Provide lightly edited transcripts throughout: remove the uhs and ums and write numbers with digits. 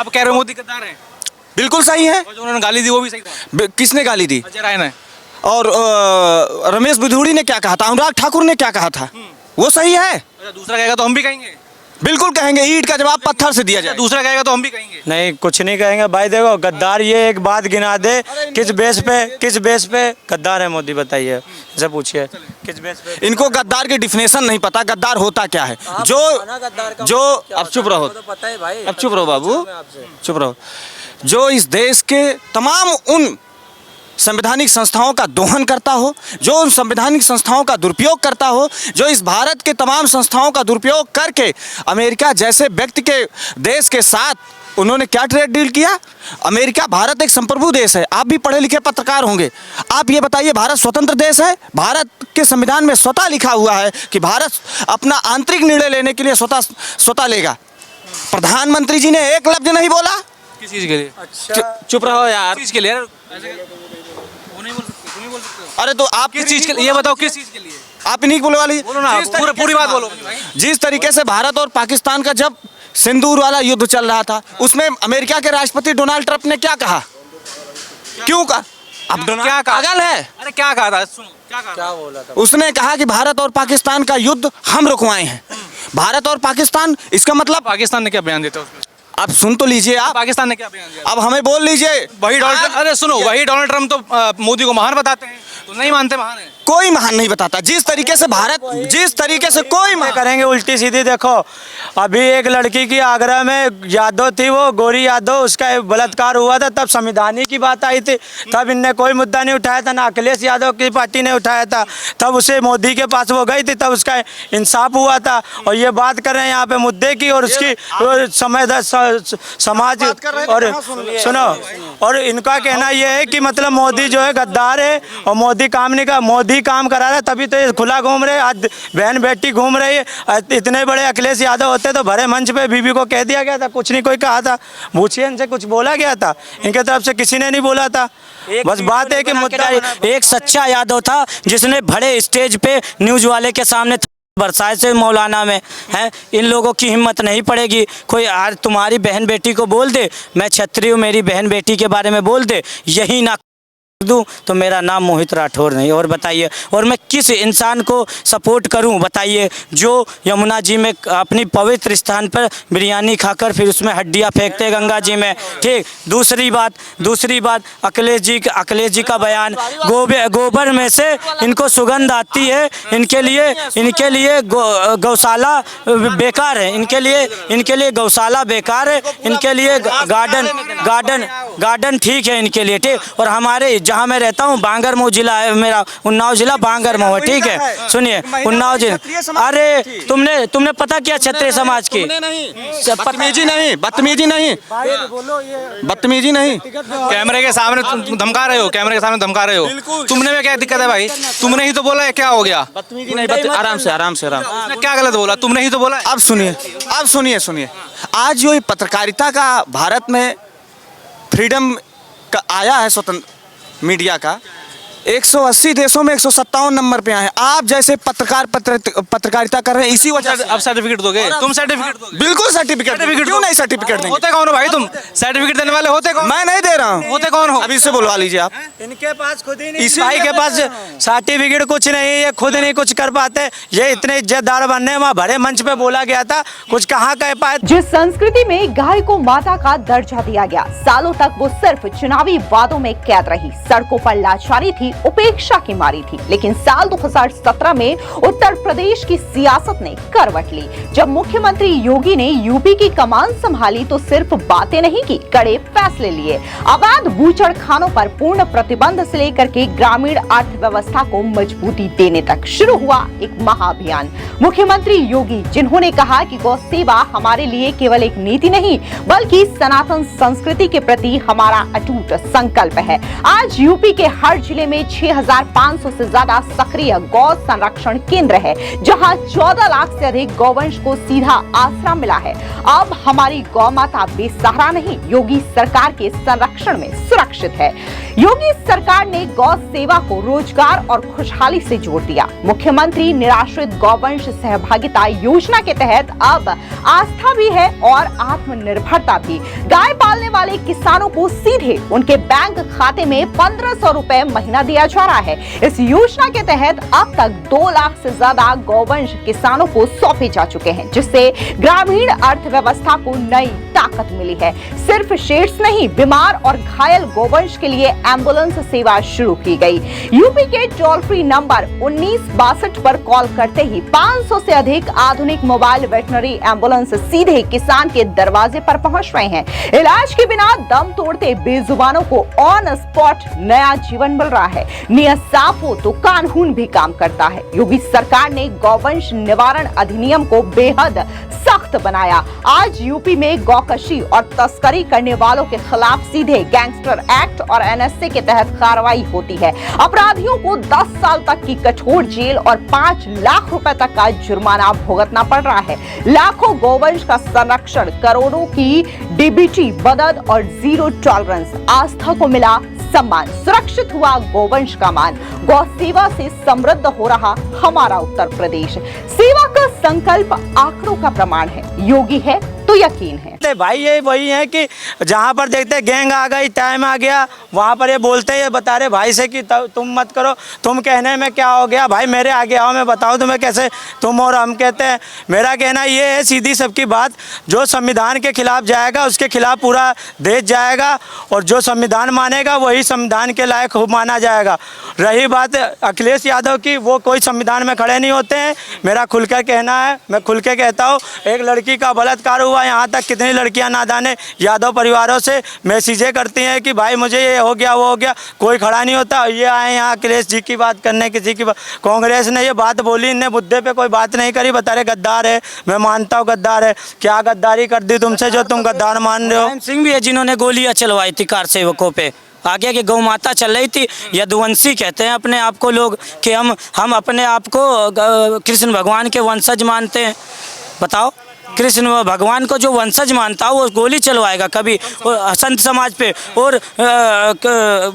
आप कह रहे हो मोदी गद्दार हैं, बिल्कुल सही है। और जो उन्होंने गाली दी वो भी सही था। किसने गाली दी? अजय राय ने। और रमेश बिधूड़ी ने क्या कहा था, अनुराग ठाकुर ने क्या कहा था, वो सही है। अच्छा, दूसरा कहेगा तो हम भी कहेंगे। बिल्कुल कहेंगे, ईंट का जवाब पत्थर से दिया जाए। दूसरा कहेगा तो हम भी कहेंगे। नहीं, कुछ नहीं कहेंगे भाई। देखो गद्दार, ये एक बात गिना दे, किस बेस पे गद्दार है मोदी, बताइए, इसे पूछिए किस बेस पे। इनको गद्दार की डिफिनेशन नहीं पता, गद्दार होता क्या है। जो अब चुप रहो, पता है भाई, अब चुप रहो बाबू, चुप रहो। जो इस देश के तमाम उन संवैधानिक संस्थाओं का दोहन करता हो, जो उन संवैधानिक संस्थाओं का दुरुपयोग करता हो, जो इस भारत के तमाम संस्थाओं का दुरुपयोग करके अमेरिका जैसे व्यक्ति के देश के साथ उन्होंने क्या ट्रेड डील किया। अमेरिका, भारत एक संप्रभु देश है, आप भी पढ़े लिखे पत्रकार होंगे, आप ये बताइए भारत स्वतंत्र देश है? भारत के संविधान में स्वतः लिखा हुआ है कि भारत अपना आंतरिक निर्णय लेने के लिए स्वतः लेगा। प्रधानमंत्री जी ने एक लफ्ज नहीं बोला। किस चीज के लिए? अच्छा चुप रहो यार। किस चीज के लिए? वो नहीं बोल सकते, तुम नहीं बोल सकते। अरे तो आप किस चीज के लिए ये बताओ, किस चीज के लिए? आप इन्हीं बोले वाली, बोलो ना, पूरी बात बोलो। जिस तरीके से भारत और पाकिस्तान का जब सिंदूर वाला युद्ध चल रहा था, उसमें अमेरिका के राष्ट्रपति डोनाल्ड ट्रंप ने क्या कहा, क्यों कहा? अब क्या कहा? पागल है। अरे क्या कहा था, सुनो क्या कहा? क्या बोला था? उसने कहा कि भारत और पाकिस्तान का युद्ध हम रुकवाए हैं। भारत और पाकिस्तान, इसका मतलब पाकिस्तान ने क्या बयान देता है उसमें? आप सुन तो लीजिए, आप पाकिस्तान ने क्या बयान दिया? अब हमें बोल लीजिए। वही डोनाल्ड, अरे सुनो, वही डोनाल्ड ट्रंप तो मोदी को महान बताते हैं, तो नहीं मानते महान है? कोई महान नहीं बताता। जिस तरीके से भारत, जिस तरीके से कोई करेंगे उल्टी सीधी। देखो अभी एक लड़की की आगरा में यादव थी, वो गोरी यादव, उसका बलात्कार हुआ था, तब संविधानिक की बात आई थी, तब इनने कोई मुद्दा नहीं उठाया था, ना अखिलेश यादव की पार्टी ने उठाया था। तब उसे मोदी के पास वो गई थी, तब उसका इंसाफ हुआ था। और ये बात कर रहे हैं यहाँ पे मुद्दे की, और उसकी समाज और सुनो, और इनका कहना यह है कि मतलब मोदी जो है गद्दार है, और मोदी काम नहीं का, मोदी काम करा रहा है, तभी तो ये खुला घूम रहे। आज बहन बेटी घूम रही है। इतने बड़े अखिलेश यादव होते तो भरे मंच पे बीबी को कह दिया गया था, कुछ नहीं कोई कहा था। पूछिए इनसे, कुछ बोला गया था? इनके तरफ से किसी ने नहीं बोला था। बस बात है कि मुद्दा एक सच्चा यादव था जिसने बड़े स्टेज पे न्यूज वाले के सामने बरसात से मौलाना में है। इन लोगों की हिम्मत नहीं पड़ेगी। कोई आज तुम्हारी बहन बेटी को बोल दे मैं क्षत्रिय हूँ, मेरी बहन बेटी के बारे में बोल दे, यही ना दूं तो मेरा नाम मोहित राठौर नहीं। और बताइए, और मैं किस इंसान को सपोर्ट करूं बताइए, जो यमुना जी में अपनी पवित्र स्थान पर बिरयानी खाकर फिर उसमें हड्डियां फेंकते गंगा जी में। ठीक, दूसरी बात अखिलेश जी का बयान, गोबर में से इनको सुगंध आती है, इनके लिए गौशाला बेकार है, इनके लिए गौशाला बेकार है, इनके लिए गार्डन ठीक है इनके लिए। ठीक, और हमारे जहाँ मैं रहता हूँ बांगरमऊ जिला है मेरा, उन्नाव जिला बांगरमऊ है। ठीक है, सुनिए, उन्नाव जिला। अरे तुमने पता क्या क्षत्रिय समाज की? बदतमीजी नहीं। कैमरे के सामने तुम धमका रहे हो, कैमरे के सामने धमका रहे हो। तुमने में क्या दिक्कत है भाई? तुमने ही तो बोला है, क्या हो गया? बदतमीजी नहीं, आराम से। उसने क्या गलत बोला? तुमने ही तो बोला। अब सुनिए, आज जो ये पत्रकारिता का भारत में फ्रीडम का आया है, स्वतंत्र मीडिया का, 180 देशों में 157 नंबर पे आए हैं। आप जैसे पत्रकारिता कर रहे हैं, इसी वजह से। अब सर्टिफिकेट दोगे तुम? सर्टिफिकेट दोगे? बिल्कुल सर्टिफिकेट क्यों नहीं सर्टिफिकेट देंगे? होते कौन हो भाई तुम? सर्टिफिकेट देने वाले होते कौन? मैं नहीं दे रहा हूँ। होते कौन हो? अभी इससे बुलवा लीजिए आप। इनके पास खुद ही नहीं, इस भाई के पास सर्टिफिकेट कुछ नहीं, ये खुद नहीं कुछ कर पाते। ये इतने इज्जतदार बनने, वहाँ भरे मंच पे बोला गया था, कुछ कहाँ कह पाए। जिस संस्कृति में गाय को माता का दर्जा दिया गया, सालों तक वो सिर्फ चुनावी वादों में कैद रही, सड़कों पर लाचारी थी, उपेक्षा की मारी थी। लेकिन साल 2017 में उत्तर प्रदेश की सियासत ने करवट ली। जब मुख्यमंत्री योगी ने यूपी की कमान संभाली तो सिर्फ बातें नहीं की, कड़े फैसले लिए। अवैध बूचड़खानों पर पूर्ण प्रतिबंध से लेकर के ग्रामीण अर्थव्यवस्था को मजबूती देने तक शुरू हुआ एक महाअभियान। मुख्यमंत्री योगी, जिन्होंने कहा कि गौ सेवा हमारे लिए केवल एक नीति नहीं बल्कि सनातन संस्कृति के प्रति हमारा अटूट संकल्प है। आज यूपी के हर जिले में में 6,500 से ज्यादा सक्रिय गौ संरक्षण केंद्र है, जहां 14 लाख से अधिक गौवंश को सीधा आसरा मिला है। अब हमारी गौ माता बेसहारा नहीं, योगी सरकार के संरक्षण में सुरक्षित है। योगी सरकार ने गौ सेवा को रोजगार और खुशहाली से जोड़ दिया। मुख्यमंत्री निराश्रित गौवंश सहभागिता योजना के तहत अब आस्था भी है और आत्मनिर्भरता भी। गाय पालने वाले किसानों को सीधे उनके बैंक खाते में 1,500 रुपए महीना दिया जा रहा है। इस योजना के तहत अब तक 2 लाख से ज्यादा गौवंश किसानों को सौंपे जा चुके हैं, जिससे ग्रामीण अर्थव्यवस्था को नई ताकत मिली है। सिर्फ शेड्स नहीं, बीमार और घायल गौवंश के लिए एम्बुलेंस सेवा शुरू की गई। यूपी के टोल फ्री नंबर 1962 पर कॉल करते ही 500 से अधिक आधुनिक मोबाइल वेटनरी एम्बुलेंस सीधे किसान के दरवाजे पर पहुंच रहे हैं। इलाज के बिना दम तोड़ते बेजुबानों को ऑन स्पॉट नया जीवन मिल रहा है। नियत साफ हो तो कानून भी काम करता है। योगी सरकार ने गौवंश निवारण अधिनियम को बेहद सख्त बनाया। आज यूपी में गौकशी और तस्करी करने वालों के खिलाफ सीधे गैंगस्टर एक्ट और एनएसए के तहत कार्रवाई होती है। अपराधियों को 10 साल तक की कठोर जेल और 5 लाख रुपए तक का जुर्माना भुगतना पड़ रहा है। लाखों गौवंश का संरक्षण, करोड़ों की डीबीटी मदद और जीरो टॉलरेंस, आस्था को मिला सम्मान। सुरक्षित हुआ गौवंश का मान। गौ सेवा से समृद्ध हो रहा हमारा उत्तर प्रदेश। सेवा का संकल्प आंकड़ों का प्रमाण है। योगी है तो यकीन है। भाई ये वही है कि जहाँ पर देखते गैंग आ गई, टाइम आ गया, वहाँ पर ये बोलते हैं, बता रहे भाई से कि तुम मत करो, तुम कहने में क्या हो गया, भाई मेरे आगे आओ, मैं बताऊँ तुम्हें कैसे तुम और हम कहते हैं। मेरा कहना ये है, सीधी सबकी बात, जो संविधान के खिलाफ जाएगा उसके खिलाफ पूरा देश जाएगा, और जो संविधान मानेगा वही संविधान के लायक माना जाएगा। रही बात अखिलेश यादव की, वो कोई संविधान में खड़े नहीं होते हैं। मेरा खुल कर कहना है, मैं खुल के कहता हूँ, एक लड़की का बलात्कार हुआ, यहाँ तक कितनी लड़कियां नादाने यादव परिवारों से मैसेजें करती हैं कि भाई मुझे ये हो गया वो हो गया, कोई खड़ा नहीं होता। ये आए यहाँ अखिलेश जी की बात करने, किसी की कांग्रेस ने ये बात बोली, इनने मुद्दे पे कोई बात नहीं करी, बता रहे गद्दार है। मैं मानता हूँ गद्दार है, क्या गद्दारी कर दी तुमसे जो तुम गद्दार मान रहे हो। सिंह भी है जिन्होंने गोलियां चलवाई थी कार सेवकों पे। आगे की गौ माता चल रही थी। यदुवंशी कहते हैं अपने आप को लोग कि हम अपने आप को कृष्ण भगवान के वंशज मानते हैं। बताओ, कृष्ण भगवान को जो वंशज मानता है वो गोली चलवाएगा कभी संत समाज पे, और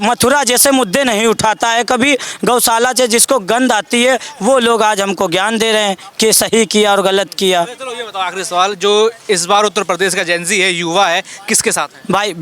मथुरा जैसे मुद्दे नहीं उठाता है कभी। गौशाला से जिसको गंध आती है वो लोग आज हमको ज्ञान दे रहे हैं कि सही किया और गलत किया। चलो ये बताओ, आखिरी सवाल, जो इस बार उत्तर प्रदेश का जेनजी है, युवा है, किसके साथ है? भाई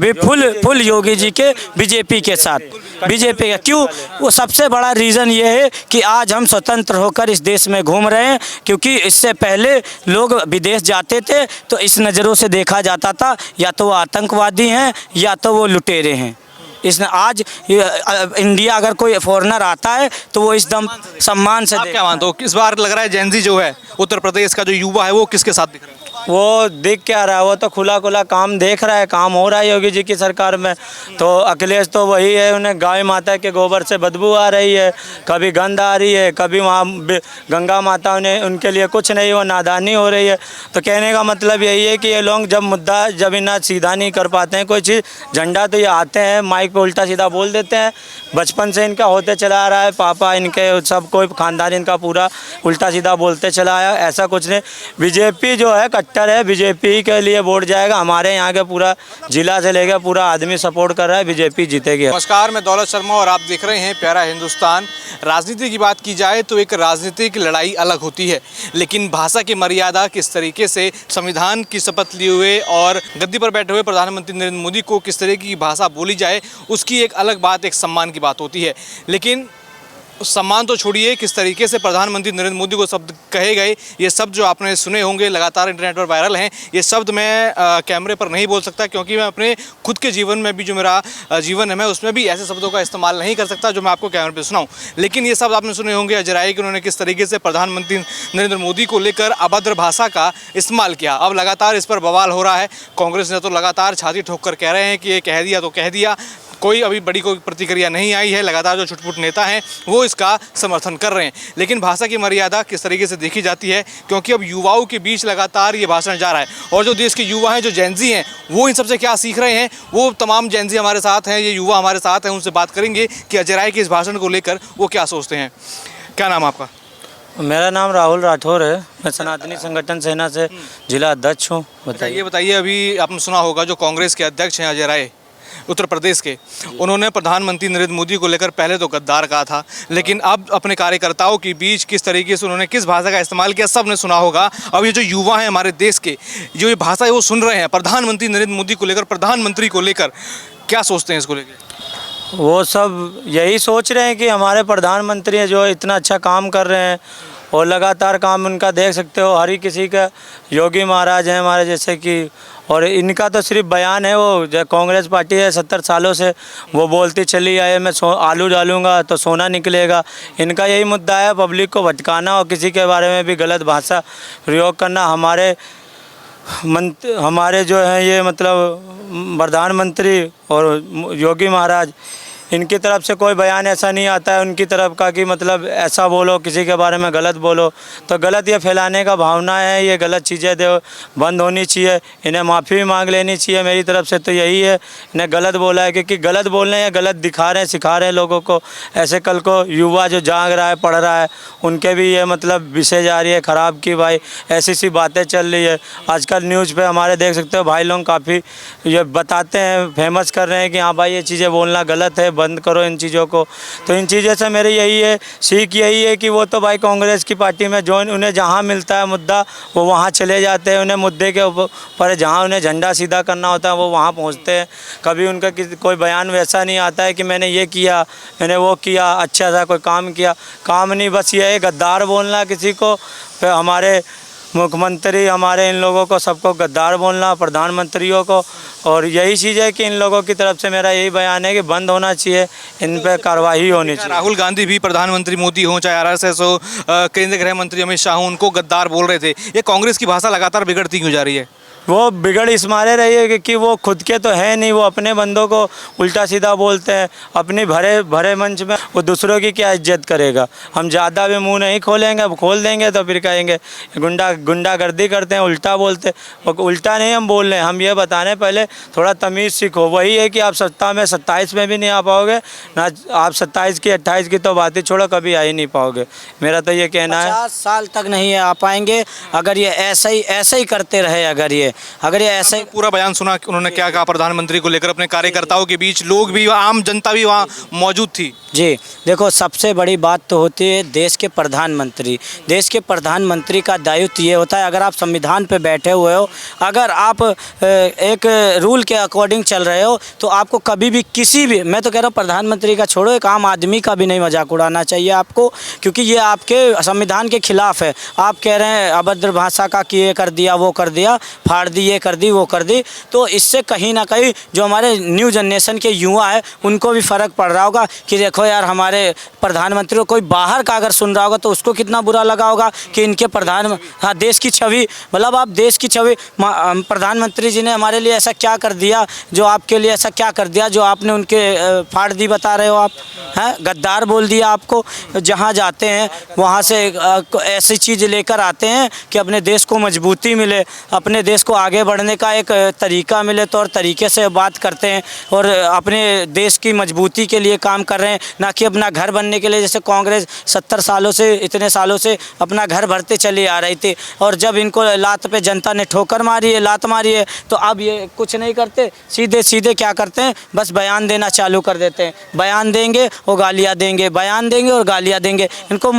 फुल योगी जी के, बीजेपी के साथ। बीजेपी का क्यों? वो सबसे बड़ा रीज़न ये है कि आज हम स्वतंत्र होकर इस देश में घूम रहे हैं, क्योंकि इससे पहले लोग विदेश जाते थे तो इस नज़रों से देखा जाता था या तो वो आतंकवादी हैं या तो वो लुटेरे हैं। इसने आज इंडिया अगर कोई फॉरेनर आता है तो वो इस दम सम्मान से। आप क्या मानते हो, इस बार लग रहा है जेनजी जो है उत्तर प्रदेश का जो युवा है वो किसके साथ दिख रहा है? वो दिख क्या रहा है, वो तो खुला खुला काम देख रहा है, काम हो रहा है योगी जी की सरकार में। तो अखिलेश तो वही है, उन्हें गाय माता के गोबर से बदबू आ रही है, कभी गंध आ रही है, कभी वहाँ गंगा माता ने उनके लिए कुछ नहीं, वो नादानी हो रही है। तो कहने का मतलब यही है कि ये लोग जब मुद्दा जब इन्हें सीधा नहीं कर पाते हैं कोई चीज़, झंडा तो ये आते हैं माइक पे उल्टा सीधा बोल देते हैं। बचपन से इनका होते चला आ रहा है, पापा इनके सब कोई खानदान इनका पूरा उल्टा सीधा बोलते चला आया, ऐसा कुछ नहीं। बीजेपी जो है कट्टर है, बीजेपी के लिए वोट जाएगा। हमारे यहाँ के पूरा जिला से लेकर पूरा आदमी सपोर्ट कर रहा है, बीजेपी जीतेगी। नमस्कार, मैं दौलत शर्मा और आप देख रहे हैं प्यारा हिंदुस्तान। राजनीति की बात की जाए तो एक राजनीतिक लड़ाई अलग होती है, लेकिन भाषा की मर्यादा किस तरीके से संविधान की शपथ लिए हुए और गद्दी पर बैठे हुए प्रधानमंत्री नरेंद्र मोदी को किस तरह की भाषा बोली जाए, उसकी एक अलग बात, एक सम्मान की बात होती है। लेकिन सम्मान तो छोड़िए, किस तरीके से प्रधानमंत्री नरेंद्र मोदी को शब्द कहे गए, ये शब्द जो आपने सुने होंगे, लगातार इंटरनेट पर वायरल हैं। ये शब्द मैं कैमरे पर नहीं बोल सकता, क्योंकि मैं अपने खुद के जीवन में भी, जो मेरा जीवन है, मैं उसमें भी ऐसे शब्दों का इस्तेमाल नहीं कर सकता जो मैं आपको कैमरे पर सुनाऊं। लेकिन ये शब्द आपने सुने होंगे अजराई कि उन्होंने किस तरीके से प्रधानमंत्री नरेंद्र मोदी को लेकर अभद्र भाषा का इस्तेमाल किया। अब लगातार इस पर बवाल हो रहा है। कांग्रेस ने तो लगातार छाती ठोक कर कह रहे हैं कि ये कह दिया तो कह दिया, कोई अभी बड़ी कोई प्रतिक्रिया नहीं आई है। लगातार जो छुटपुट नेता हैं वो इसका समर्थन कर रहे हैं। लेकिन भाषा की मर्यादा किस तरीके से देखी जाती है, क्योंकि अब युवाओं के बीच लगातार ये भाषण जा रहा है और जो देश के युवा हैं, जो जेनजी हैं, वो इन सबसे क्या सीख रहे हैं, वो तमाम जेनजी हमारे साथ हैं, ये युवा हमारे साथ हैं। उनसे बात करेंगे कि अजय राय के इस भाषण को लेकर वो क्या सोचते हैं। क्या नाम आपका? मेरा नाम राहुल राठौर है। मैं सनातनी संगठन सेना से जिला अध्यक्ष हूँ। ये बताइए, अभी आपने सुना होगा जो कांग्रेस के अध्यक्ष हैं अजय राय उत्तर प्रदेश के, उन्होंने प्रधानमंत्री नरेंद्र मोदी को लेकर पहले तो गद्दार कहा था, लेकिन अब अपने कार्यकर्ताओं के बीच किस तरीके से उन्होंने किस भाषा का इस्तेमाल किया सबने सुना होगा। अब ये जो युवा हैं हमारे देश के, जो ये भाषा है वो सुन रहे हैं प्रधानमंत्री नरेंद्र मोदी को लेकर, प्रधानमंत्री को लेकर, क्या सोचते हैं इसको लेकर? वो सब यही सोच रहे हैं कि हमारे प्रधानमंत्री हैं जो इतना अच्छा काम कर रहे हैं और लगातार काम उनका देख सकते हो। हर किसी का योगी महाराज हैं हमारे जैसे कि, और इनका तो सिर्फ बयान है। वो जो कांग्रेस पार्टी है 70 सालों से वो बोलती चली आई है मैं आलू डालूंगा तो सोना निकलेगा। इनका यही मुद्दा है, पब्लिक को भटकाना और किसी के बारे में भी गलत भाषा प्रयोग करना। हमारे जो हैं ये मतलब प्रधानमंत्री और योगी महाराज, इनकी तरफ से कोई बयान ऐसा नहीं आता है उनकी तरफ का कि मतलब ऐसा बोलो, किसी के बारे में गलत बोलो। तो गलत ये फैलाने का भावना है, ये गलत चीज़ें बंद होनी चाहिए। इन्हें माफ़ी भी मांग लेनी चाहिए मेरी तरफ से। तो यही है, इन्हें गलत बोला है क्योंकि गलत बोलने या गलत दिखा रहे हैं, सिखा रहे हैं लोगों को। ऐसे कल को युवा जो जाग रहा है, पढ़ रहा है, उनके भी ये मतलब विषय जा रही है ख़राब की भाई ऐसी सी बातें चल रही है। आजकल न्यूज़ पे हमारे देख सकते हो भाई लोग काफ़ी ये बताते हैं, फेमस कर रहे हैं कि हाँ भाई ये चीज़ें बोलना गलत है, बंद करो इन चीज़ों को। तो इन चीज़ों से मेरी यही है सीख, यही है कि वो तो भाई कांग्रेस की पार्टी में जो उन्हें जहाँ मिलता है मुद्दा वो वहाँ चले जाते हैं। उन्हें मुद्दे के ऊपर जहाँ उन्हें झंडा सीधा करना होता है वो वहाँ पहुँचते हैं। कभी उनका कोई बयान वैसा नहीं आता है कि मैंने ये किया, मैंने वो किया, अच्छा सा कोई काम किया। काम नहीं, बस ये है गद्दार बोलना किसी को। फिर हमारे मुख्यमंत्री, हमारे इन लोगों को सबको गद्दार बोलना, प्रधानमंत्रियों को। और यही चीज़ है कि इन लोगों की तरफ से मेरा यही बयान है कि बंद होना चाहिए, इन पर कार्रवाई होनी चाहिए। राहुल गांधी भी प्रधानमंत्री मोदी हों चाहे RSS हो, केंद्रीय गृह मंत्री अमित शाह हों, उनको गद्दार बोल रहे थे। ये कांग्रेस की भाषा लगातार बिगड़ती क्यों जा रही है? वो बिगड़ इस मारे रही है कि वो खुद के तो है नहीं, वो अपने बंदों को उल्टा सीधा बोलते हैं। अपनी भरे मंच में वो दूसरों की क्या इज्जत करेगा। हम ज़्यादा भी मुंह नहीं खोलेंगे, अब खोल देंगे तो फिर कहेंगे गुंडागर्दी करते हैं, उल्टा बोलते। उल्टा नहीं हम बोल रहे हैं, हम ये बताने पहले थोड़ा तमीज़ सीखो। वही है कि आप सत्ता में 27 में भी नहीं आ पाओगे ना, आप 27 की 28 की तो बात ही छोड़ो, कभी आ ही नहीं पाओगे। मेरा तो ये कहना है 50 साल तक नहीं आ पाएंगे अगर ये ऐसे ही करते रहे। अगर ये ऐसे ही पूरा बयान सुना कि उन्होंने क्या कहा प्रधानमंत्री को लेकर, अपने कार्यकर्ताओं के बीच लोग भी, आम जनता भी वहाँ मौजूद थी। जी देखो, सबसे बड़ी बात तो होती है देश के प्रधानमंत्री। देश के प्रधानमंत्री का दायित्व ये होता है, अगर आप संविधान पे बैठे हुए हो, अगर आप एक रूल के अकॉर्डिंग चल रहे हो, तो आपको कभी भी किसी भी, मैं तो कह रहा हूँ प्रधानमंत्री का छोड़ो, एक आम आदमी का भी नहीं मजाक उड़ाना चाहिए आपको, क्योंकि ये आपके संविधान के खिलाफ है। आप कह रहे हैं अभद्र भाषा का कि ये कर दिया, वो कर दिया, फाड़ दी, ये कर दी, वो कर दी। तो इससे कहीं ना कहीं जो हमारे न्यू जनरेशन के युवा है उनको भी फ़र्क पड़ रहा होगा कि देखो यार हमारे प्रधानमंत्री को कोई बाहर का अगर सुन रहा होगा तो उसको कितना बुरा लगा होगा कि इनके हाँ देश की छवि, मतलब आप देश की छवि, प्रधानमंत्री जी ने हमारे लिए ऐसा क्या कर दिया, जो आपके लिए ऐसा क्या कर दिया जो आपने उनके फाड़ दी बता रहे हो आप, हैं गद्दार बोल दिया आपको। जहाँ जाते हैं वहाँ से ऐसी चीज़ लेकर आते हैं कि अपने देश को मजबूती मिले, अपने देश को आगे बढ़ने का एक तरीका मिले, तौर तरीके से बात करते हैं और अपने देश की मजबूती के लिए काम कर रहे हैं, ना कि अपना घर बनने के लिए। जैसे कांग्रेस 70 सालों से, इतने सालों से अपना घर भरते चली आ रही थी, और जब इनको लात पे जनता ने ठोकर मारी है, लात मारी है, तो अब ये कुछ नहीं करते, सीधे क्या करते हैं, बस बयान देना चालू कर देते हैं। बयान देंगे और गालियाँ देंगे, बयान देंगे और गालियाँ देंगे। इनको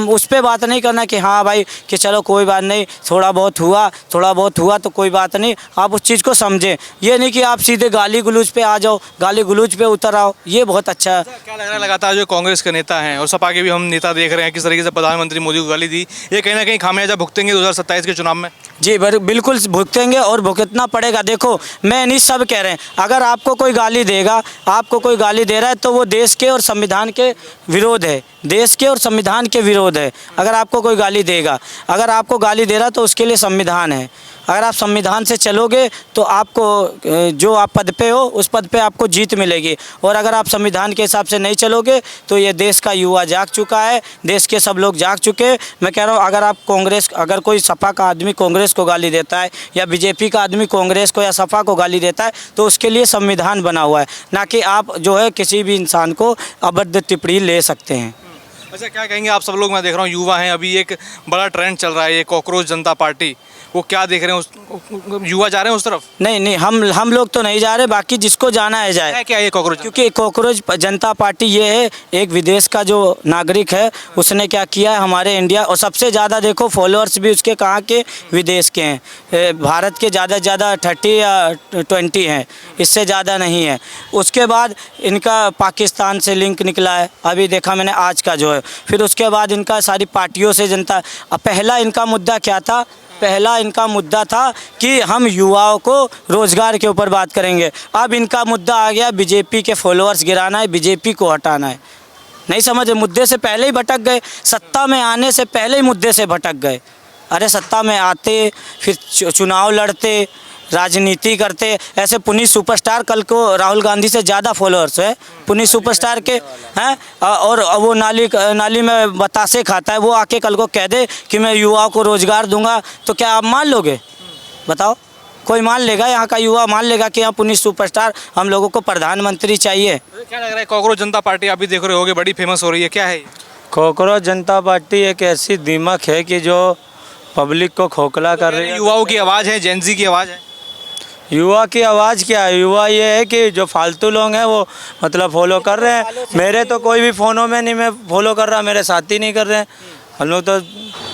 उस पर बात नहीं करना कि हाँ भाई कि चलो कोई बात नहीं, थोड़ा बहुत हुआ तो कोई बात नहीं, आप उस चीज़ को समझें। ये नहीं कि आप सीधे गाली गलौज पे आ जाओ, गाली गलौज पे उतर आओ, ये बहुत अच्छा है। क्या लग रहा है लगातार जो कांग्रेस के नेता हैं और सपा के भी हम नेता देख रहे हैं किस तरीके से प्रधानमंत्री मोदी को गाली दी, ये कहीं ना कहीं खामियाजा भुगतेंगे 2027 के चुनाव में? जी बिल्कुल भुगतेंगे और भुगतना पड़ेगा। देखो मैं नहीं, सब कह रहे हैं, अगर आपको कोई गाली देगा, आपको कोई गाली दे रहा है तो वो देश के और संविधान के विरोध है, देश के और संविधान के विरोध है। अगर आपको कोई गाली देगा, अगर आपको गाली दे रहा है तो उसके लिए संविधान है। अगर आप संविधान से चलोगे तो आपको जो आप पद पे हो उस पद पे आपको जीत मिलेगी, और अगर आप संविधान के हिसाब से नहीं चलोगे तो ये देश का युवा जाग चुका है, देश के सब लोग जाग चुके हैं। मैं कह रहा हूँ अगर कोई सपा का आदमी कांग्रेस को गाली देता है या बीजेपी का आदमी कांग्रेस को या सपा को गाली देता है तो उसके लिए संविधान बना हुआ है, ना कि आप जो है किसी भी इंसान को अभद्र टिप्पणी ले सकते हैं। अच्छा, क्या कहेंगे आप सब लोग? मैं देख रहा हूँ युवा हैं, अभी एक बड़ा ट्रेंड चल रहा है ये कॉकरोच जनता पार्टी, वो क्या देख रहे हैं? युवा जा रहे हैं उस तरफ? नहीं, हम लोग तो नहीं जा रहे, बाकी जिसको जाना है जाए। क्या ये कॉकरोच? क्योंकि कॉकरोच जनता पार्टी ये है, एक विदेश का जो नागरिक है उसने क्या किया है हमारे इंडिया, और सबसे ज़्यादा देखो फॉलोअर्स भी उसके कहाँ के, विदेश के हैं। भारत के ज़्यादा से ज़्यादा 30 या 20 हैं, इससे ज़्यादा नहीं है। उसके बाद इनका पाकिस्तान से लिंक निकला है, अभी देखा मैंने आज का जो है। फिर उसके बाद इनका सारी पार्टियों से जनता, पहला इनका मुद्दा क्या था? पहला इनका मुद्दा था कि हम युवाओं को रोज़गार के ऊपर बात करेंगे। अब इनका मुद्दा आ गया बीजेपी के फॉलोअर्स गिराना है, बीजेपी को हटाना है। नहीं समझे, मुद्दे से पहले ही भटक गए, सत्ता में आने से पहले ही मुद्दे से भटक गए। अरे सत्ता में आते, फिर चुनाव लड़ते, राजनीति करते। ऐसे पुनीत सुपरस्टार, कल को राहुल गांधी से ज़्यादा फॉलोअर्स है पुनीत सुपरस्टार के हैं, और वो नाली में बतासे खाता है, वो आके कल को कह दे कि मैं युवाओं को रोज़गार दूंगा, तो क्या आप मान लोगे? बताओ, कोई मान लेगा? यहाँ का युवा मान लेगा कि यहाँ पुनीत सुपरस्टार, हम लोगों को प्रधानमंत्री चाहिए? क्या लग रहा है कॉकरोच जनता पार्टी आप भी देख रहे होगे, बड़ी फेमस हो रही है, क्या है? कॉकरोच जनता पार्टी एक ऐसी दीमक है कि जो पब्लिक को खोखला कर रही है। युवाओं की आवाज़ है, जेन ज़ी की आवाज़ है। युवा की आवाज़ क्या है? युवा ये है कि जो फालतू लोग हैं वो मतलब फॉलो कर रहे हैं। मेरे तो कोई भी फ़ोनों में नहीं मैं फॉलो कर रहा, मेरे साथी नहीं कर रहे हैं। हम लोग तो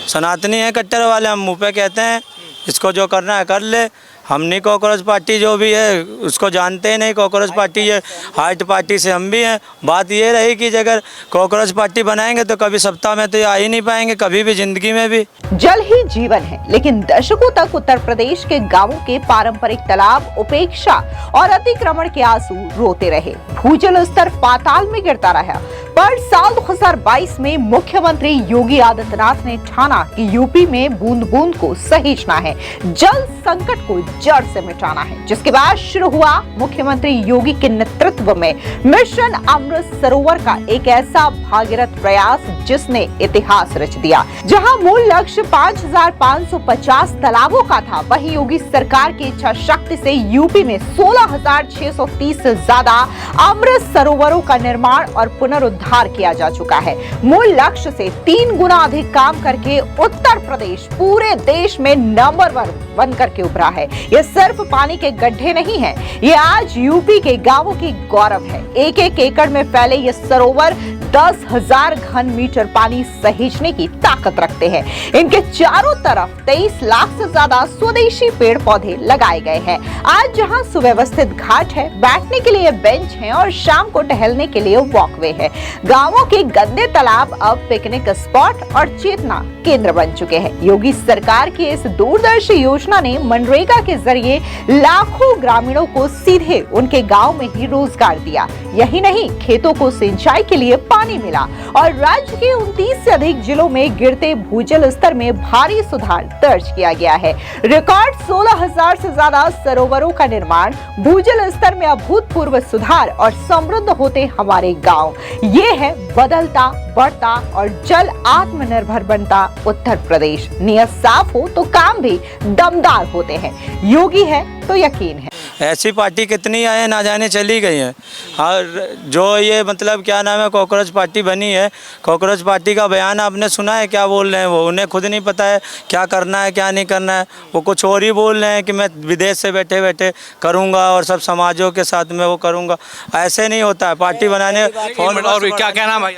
सनातनी हैं, कट्टर वाले, हम मुँह पे कहते हैं इसको जो करना है कर ले। हम नहीं कॉकरोच पार्टी जो भी है उसको जानते ही नहीं। कॉकरोच पार्टी ये हार्ट पार्टी से हम भी हैं। बात ये रही कि अगर कॉकरोच पार्टी बनाएंगे तो कभी सत्ता में तो ये आ ही नहीं पाएंगे, कभी भी जिंदगी में भी। जल ही जीवन है, लेकिन दशकों तक उत्तर प्रदेश के गांवों के पारंपरिक तालाब उपेक्षा और अतिक्रमण के आंसू रोते रहे। भूजल स्तर पाताल में गिरता रहा। पर साल 2022 में मुख्यमंत्री योगी आदित्यनाथ ने ठाना कि यूपी में बूंद बूंद को सहेजना है, जल संकट को जड़ से मिटाना है, जिसके बाद शुरू हुआ मुख्यमंत्री योगी के नेतृत्व में मिशन अमृत सरोवर का एक ऐसा भागीरथ प्रयास जिसने इतिहास रच दिया। जहां मूल लक्ष्य 5,550 तालाबों का था, वहीं योगी सरकार की इच्छा शक्ति से यूपी में 16,630 से ज्यादा अमृत सरोवरों का निर्माण और पुनरुद्धार किया जा चुका है। मूल लक्ष्य से 3 गुना अधिक काम करके उत्तर प्रदेश पूरे देश में नंबर 1 बनकर के उभरा है। ये सिर्फ पानी के गड्ढे नहीं है, ये आज यूपी के गांवों की गौरव है। एक एक एकड़ में फैले ये सरोवर 10,000 घन मीटर पानी सहेजने की ताकत रखते हैं। इनके चारों तरफ 23 लाख से ज्यादा स्वदेशी पेड़ पौधे लगाए गए हैं। आज जहां सुव्यवस्थित घाट है, बैठने के लिए बेंच है और शाम को टहलने के लिए वॉकवे है। गांवों के गंदे तालाब अब पिकनिक स्पॉट और चेतना केंद्र बन चुके हैं। योगी सरकार की इस दूरदर्शी योजना ने मनरेगा के जरिए लाखों ग्रामीणों को सीधे उनके गांव में ही रोजगार दिया। यही नहीं, खेतों को सिंचाई के लिए पानी मिला और राज्य के 29 से अधिक जिलों में गिरते भूजल स्तर में भारी सुधार दर्ज किया गया है। रिकॉर्ड 16,000 से ज्यादा सरोवरों का निर्माण, भूजल स्तर में अभूतपूर्व सुधार और समृद्ध होते हमारे गांव। ये है बदलता, बढ़ता और जल आत्मनिर्भर बनता उत्तर प्रदेश। नियत साफ हो तो काम भी दमदार होते हैं। योगी है तो यकीन है। ऐसी पार्टी कितनी आए ना जाने चली गई हैं। और जो ये मतलब क्या नाम है कॉकरोच पार्टी बनी है, कॉकरोच पार्टी का बयान आपने सुना है क्या बोल रहे हैं? वो उन्हें खुद नहीं पता है क्या करना है क्या नहीं करना है। वो कुछ और ही बोल रहे हैं कि मैं विदेश से बैठे बैठे करूँगा और सब समाजों के साथ में वो करूँगा। ऐसे नहीं होता है पार्टी बनाने। और क्या नाम भाई?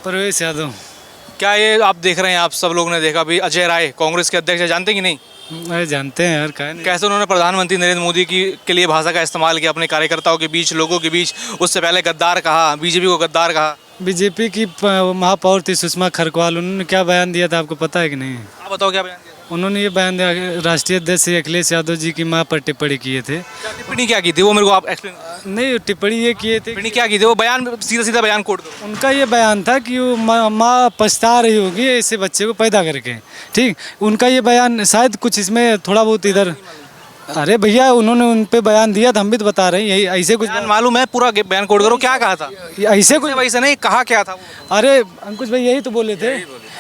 परवेश यादव। क्या ये आप देख रहे हैं, आप सब लोग ने देखा भी, अजय राय कांग्रेस के अध्यक्ष जानते कि नहीं? अरे जानते हैं यार, क्या नहीं। कैसे उन्होंने प्रधानमंत्री नरेंद्र मोदी के लिए भाषा का इस्तेमाल किया अपने कार्यकर्ताओं के बीच, लोगों के बीच। उससे पहले गद्दार कहा, बीजेपी को गद्दार कहा। बीजेपी की महापौर थी सुषमा खरकवाल, उन्होंने क्या बयान दिया था आपको पता है कि नहीं? आप बताओ क्या बयान दिया था? उन्होंने ये बयान दिया कि राष्ट्रीय अध्यक्ष श्री अखिलेश यादव जी की मां पर टिप्पणी किए थे। टिप्पणी क्या की थी वो मेरे को आप एक्सप्लेन। नहीं, टिप्पणी ये किए थे टिप्पणी क्या की थी वो बयान, सीधा सीधा बयान कोट दो। उनका ये बयान था कि वो माँ पछता रही होगी ऐसे बच्चे को पैदा करके। ठीक, उनका ये बयान शायद कुछ इसमें थोड़ा बहुत इधर, अरे भैया उन्होंने उन पे बयान दिया था, हम भी तो बता रहे हैं यही ऐसे कुछ बयान मालूम है, पूरा बयान कोट करो, क्या कहा था ऐसे कुछ। वैसे नहीं कहा, क्या था वो? अरे अंकुश भाई यही तो बोले थे,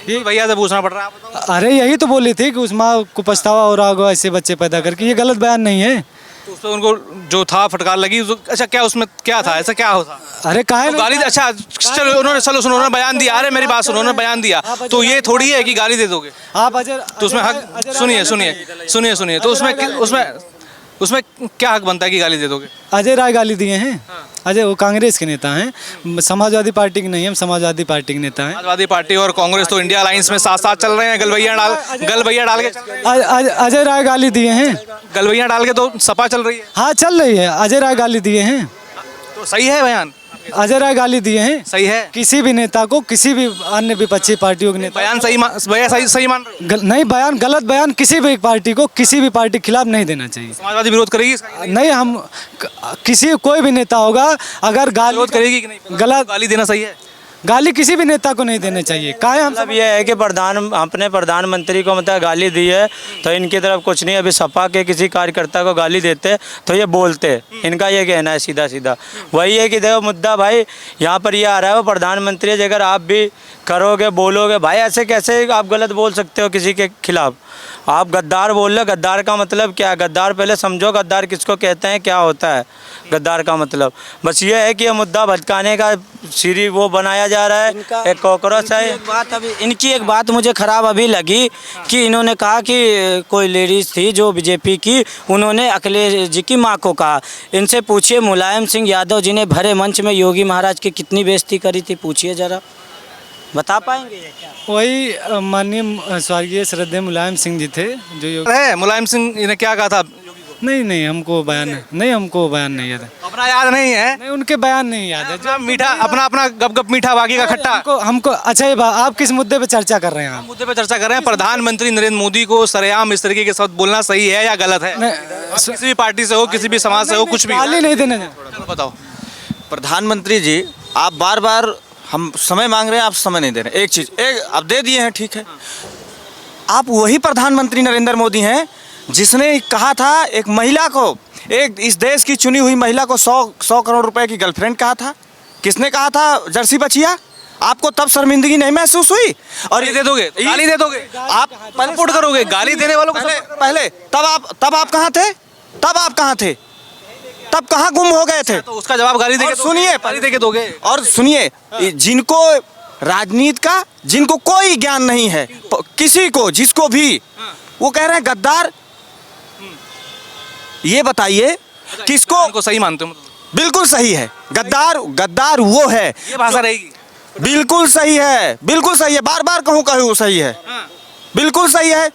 ये भैया से पूछना पड़ रहा है, आप बताओ। अरे यही तो बोले थे कि उस माँ को पछतावा हो रहा होगा ऐसे बच्चे पैदा करके। ये गलत बयान नहीं है। तो उस पर उनको जो था फटकार लगी, अच्छा क्या उसमें क्या था, ऐसा क्या होता? अरे काहे तो गाली, अच्छा चलो उन्होंने, चलो सुनो, उन्होंने बयान दिया, अरे मेरी बात सुनो, उन्होंने बयान दिया तो ये थोड़ी है कि गाली दे दोगे आप अजय, तो उसमें हक, सुनिए तो उसमें क्या हक बनता है कि गाली दे दोगे? अजय राय गाली दिए हैं। अजय वो कांग्रेस के नेता हैं, समाजवादी पार्टी के नहीं, हम समाजवादी पार्टी के नेता हैं। समाजवादी पार्टी और कांग्रेस तो इंडिया अलायंस में साथ साथ चल रहे हैं, गलबैया डाल के चल रहे हैं। अजय राय गाली दिए हैं, गलबैया डाल के तो सपा चल रही है। हाँ चल रही है। अजय राय गाली दिए हैं, तो सही है बयान, अजय राय गाली दिए हैं। सही है। किसी भी नेता को, किसी भी अन्य विपक्षी पार्टियों के नेता, बयान सही मान रहे हो? नहीं, बयान गलत बयान किसी भी पार्टी को, किसी भी पार्टी के खिलाफ नहीं देना चाहिए। समाजवादी विरोध करेगी इसका? नहीं, हम किसी कोई भी नेता होगा अगर गाली विरोध करेगी कि नहीं? गलत गाली देना सही है? गाली किसी भी नेता को नहीं देने चाहिए। काहे हम मतलब ये है कि अपने प्रधानमंत्री को मतलब गाली दी है तो इनकी तरफ कुछ नहीं। अभी सपा के किसी कार्यकर्ता को गाली देते तो ये बोलते, इनका ये कहना है सीधा सीधा। वही है कि देखो मुद्दा भाई यहाँ पर ये आ रहा है, वो प्रधानमंत्री है, अगर आप भी करोगे बोलोगे भाई ऐसे कैसे आप गलत बोल सकते हो किसी के खिलाफ? आप गद्दार बोल रहे हो, गद्दार का मतलब क्या है? गद्दार पहले समझो गद्दार किसको कहते हैं, क्या होता है गद्दार का मतलब। बस ये है कि ये मुद्दा भटकाने का सीरी वो बनाया जा रहा है, एक कॉकरोच है। इनकी एक बात मुझे ख़राब अभी लगी कि इन्होंने कहा कि कोई लेडीज़ थी जो बीजेपी की, उन्होंने अखिलेश जी की मां को कहा। इनसे पूछिए मुलायम सिंह यादव जी ने भरे मंच में योगी महाराज की कितनी बेइज्जती करी थी, पूछिए ज़रा, बता पाएंगे ये क्या? वही माननीय स्वर्गीय श्रद्धेय मुलायम सिंह जी थे जो है। मुलायम सिंह ने क्या कहा था? नहीं हमको बयान नहीं याद है। अपना याद नहीं है? नहीं, उनके बयान नहीं याद है। जो मीठा अपना गप मीठा, बाकी का खट्टा। हमको अच्छा ये आप किस मुद्दे पे चर्चा कर रहे हैं? आप मुद्दे पे चर्चा कर रहे हैं, प्रधानमंत्री नरेंद्र मोदी को सरेआम इस तरीके के शब्द बोलना सही है या गलत है? किसी भी पार्टी से हो, किसी भी समाज से हो, कुछ भी गाली नहीं देने। चलो बताओ। प्रधानमंत्री जी, आप बार बार हम समय मांग रहे हैं, आप समय नहीं दे रहे। एक चीज़ अब दे दिए हैं, ठीक है। आप वही प्रधानमंत्री नरेंद्र मोदी हैं जिसने कहा था एक महिला को, एक इस देश की चुनी हुई महिला को 100 करोड़ रुपए की गर्लफ्रेंड कहा था। किसने कहा था? जर्सी बचिया। आपको तब शर्मिंदगी नहीं महसूस हुई? और ये दे दोगे, गाली दे दोगे, आप सपोर्ट करोगे गाली देने वालों को? पहले तब आप कहाँ थे? तब कहाँ गुम हो गए थे? तो उसका जवाब गाली देके सुनिए, गाली देके दोगे। और सुनिए, जिनको राजनीति का जिनको कोई ज्ञान नहीं है, किसी को जिसको भी, वो कह रहे हैं गद्दार। ये बताइए किसको? उनको सही मानते हो? बिल्कुल सही है। गद्दार वो है। ये भाषा रहेगी? बिल्कुल सही है, बिल्कुल सही है। बार बार कहूँ सही है, बिल्कुल सही है।